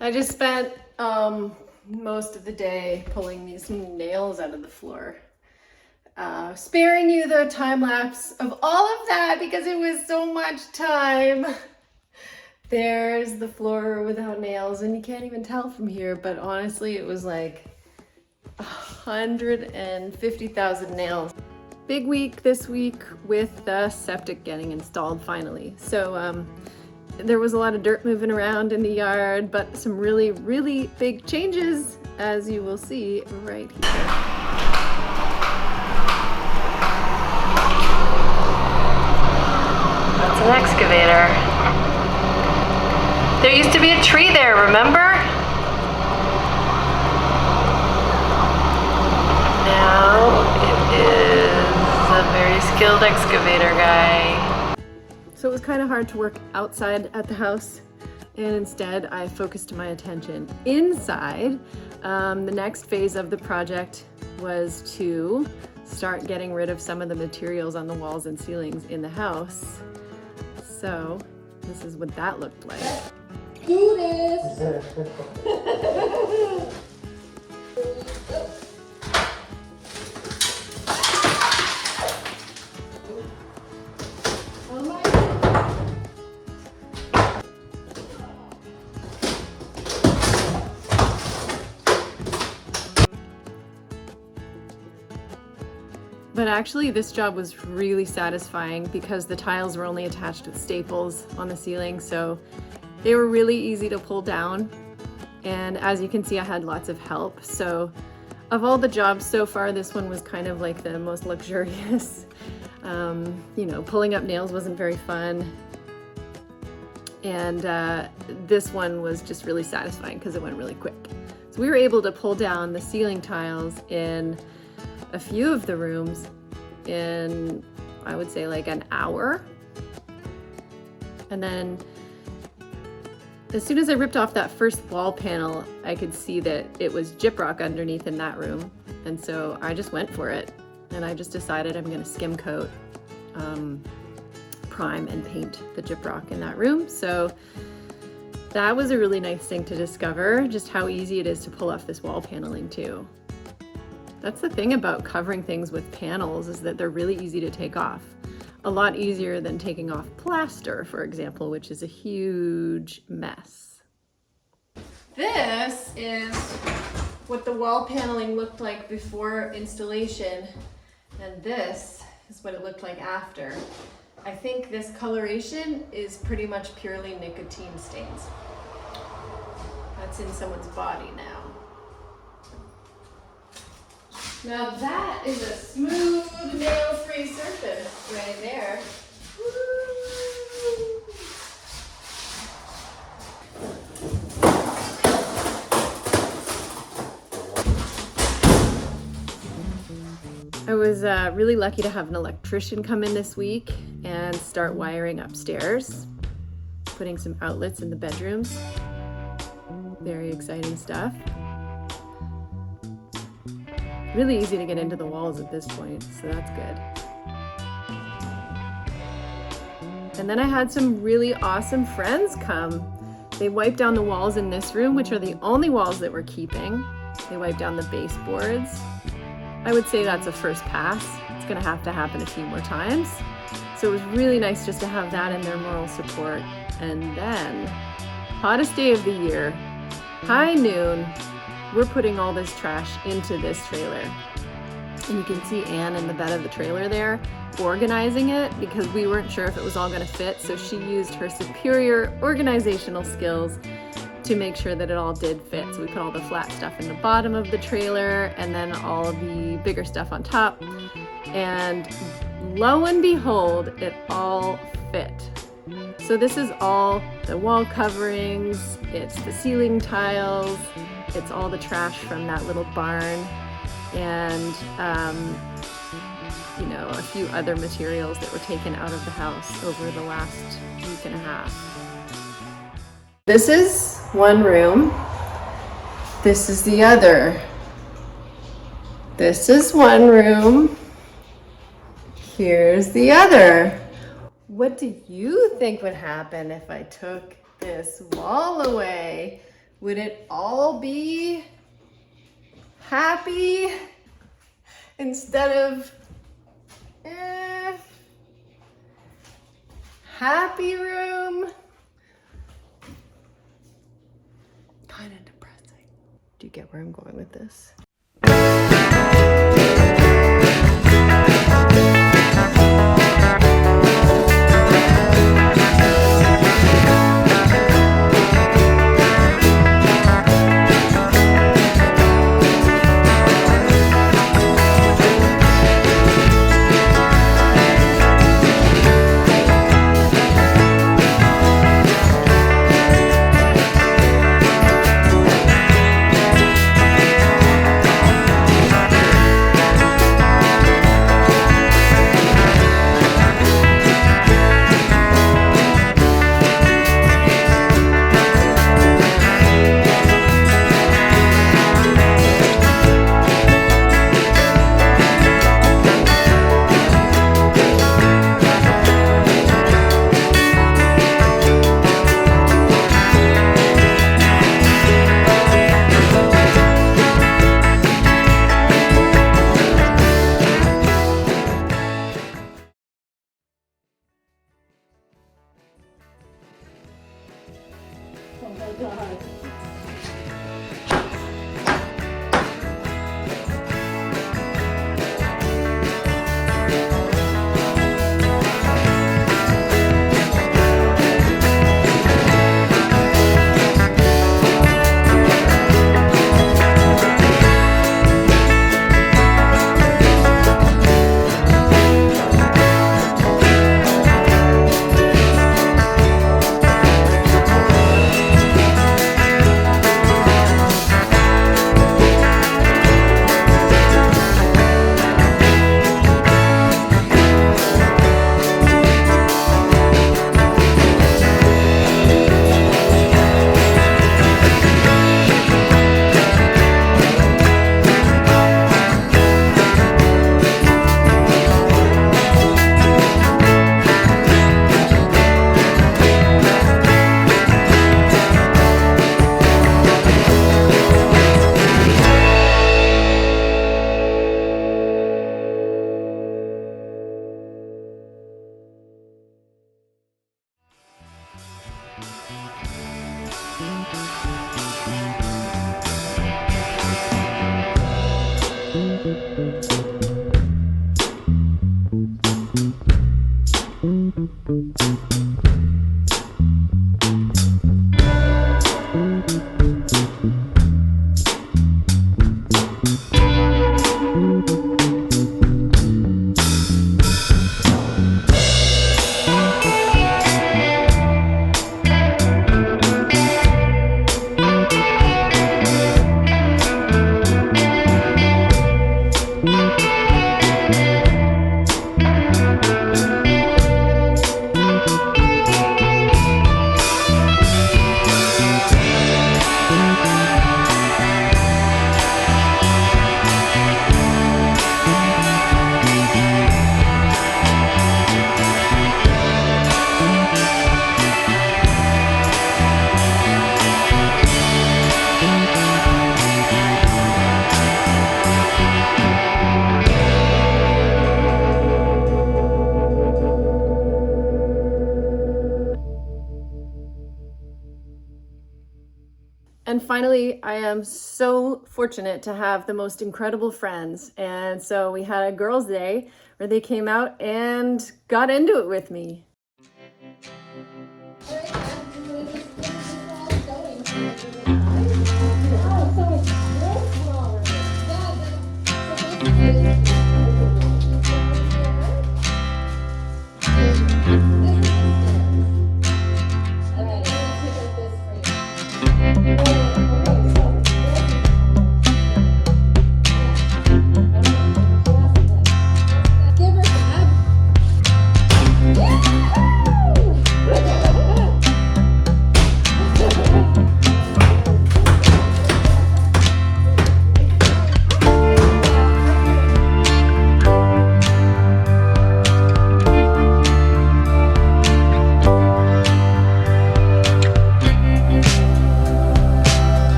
I just spent most of the day pulling these nails out of the floor. Sparing you the time lapse of all of that because it was so much time. There's the floor without nails, and you can't even tell from here, but honestly it was like 150,000 nails. Big week this week with the septic getting installed finally. So there was a lot of dirt moving around in the yard, but some really, really big changes, as you will see right here. That's an excavator. There used to be a tree there, remember? Now it is a very skilled excavator guy. So it was kind of hard to work outside at the house, and instead I focused my attention inside. The next phase of the project was to start getting rid of some of the materials on the walls and ceilings in the house. So this is what that looked like. Do this! But actually this job was really satisfying because the tiles were only attached with staples on the ceiling, so they were really easy to pull down. And as you can see, I had lots of help. So of all the jobs so far, this one was kind of like the most luxurious. You know, pulling up nails wasn't very fun. And this one was just really satisfying because it went really quick. So we were able to pull down the ceiling tiles in a few of the rooms in, I would say, like an hour. And then as soon as I ripped off that first wall panel, I could see that it was gyprock underneath in that room. And so I just went for it. And I just decided I'm gonna skim coat, prime and paint the gyprock in that room. So that was a really nice thing to discover, just how easy it is to pull off this wall paneling too. That's the thing about covering things with panels, is that they're really easy to take off. A lot easier than taking off plaster, for example, which is a huge mess. This is what the wall paneling looked like before installation, and this is what it looked like after. I think this coloration is pretty much purely nicotine stains. That's in someone's body now. Now that is a smooth, nail-free surface right there. Woo! I was really lucky to have an electrician come in this week and start wiring upstairs, putting some outlets in the bedrooms. Very exciting stuff. Really easy to get into the walls at this point, so that's good. And then I had some really awesome friends come. They wiped down the walls in this room, which are the only walls that we're keeping. They wiped down the baseboards. I would say that's a first pass. It's gonna have to happen a few more times. So it was really nice just to have that in their moral support. And then, hottest day of the year, high noon, we're putting all this trash into this trailer. And you can see Anne in the bed of the trailer there, organizing it because we weren't sure if it was all gonna fit. So she used her superior organizational skills to make sure that it all did fit. So we put all the flat stuff in the bottom of the trailer and then all the bigger stuff on top. And lo and behold, it all fit. So this is all the wall coverings, it's the ceiling tiles, it's all the trash from that little barn, and you know, a few other materials that were taken out of the house over the last week and a half. This is one room. This is the other. This is one room. Here's the other. What do you think would happen if I took this wall away? Would it all be happy instead of happy room? Kind of depressing. Do you get where I'm going with this? Oh my God. And finally, I am so fortunate to have the most incredible friends. And so we had a girls' day where they came out and got into it with me.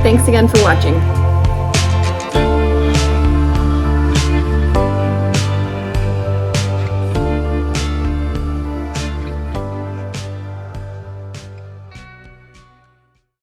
Thanks again for watching.